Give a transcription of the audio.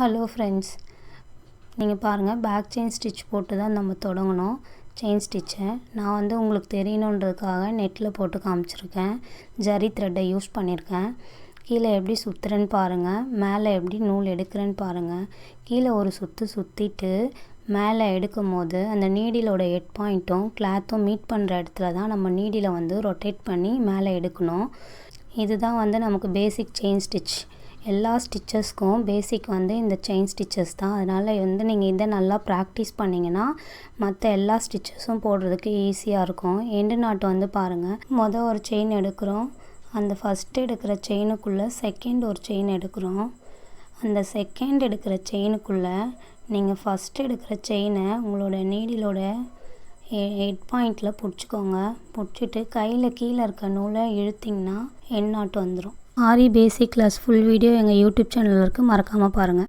Hello friends, நீங்கள் பாருங்கள், back chain stitch போட்டு தான் நம்ம தொடங்கணும் செயின் ஸ்டிச்சை. நான் வந்து உங்களுக்கு தெரியணுன்றதுக்காக நெட்டில் போட்டு காமிச்சிருக்கேன். ஜரி த்ரெட்டை யூஸ் பண்ணியிருக்கேன். கீழே எப்படி சுற்றுறேன்னு பாருங்கள், மேலே எப்படி நூல் எடுக்கிறேன்னு பாருங்கள். கீழே ஒரு சுற்றிட்டு மேலே எடுக்கும் போது அந்த நீடிலோட ஹெட் பாயிண்ட்டும் கிளாத்தும் மீட் பண்ணுற இடத்துல தான் நம்ம நீடிலை வந்து ரொட்டேட் பண்ணி மேலே எடுக்கணும். இதுதான் வந்து நமக்கு பேசிக் செயின் ஸ்டிச். எல்லா ஸ்டிச்சஸ்க்கும் பேசிக் வந்து இந்த செயின் ஸ்டிச்சஸ் தான். அதனால் வந்து நீங்கள் இதை நல்லா ப்ராக்டிஸ் பண்ணிங்கன்னா மற்ற எல்லா ஸ்டிச்சஸும் போடுறதுக்கு ஈஸியாக இருக்கும். எண்டு நாட்டு வந்து பாருங்கள், ஒரு செயின் எடுக்கிறோம். அந்த ஃபஸ்ட்டு எடுக்கிற செயினுக்குள்ளே செகண்ட் ஒரு செயின் எடுக்கிறோம். அந்த செகண்ட் எடுக்கிற செயினுக்குள்ளே நீங்கள் ஃபஸ்ட்டு எடுக்கிற செயினை உங்களோட நீடிலோட ஹெட் பாயிண்டில் பிடிச்சிக்கோங்க. பிடிச்சிட்டு கையில் கீழே இருக்க நூலை இழுத்திங்கன்னா எண்ட் நாட்டு வந்துடும். ஆரி பேசிக் கிளாஸ் ஃபுல் வீடியோ எங்கள் யூடியூப் சேனலில் இருக்குது, மறக்காமல் பாருங்கள்.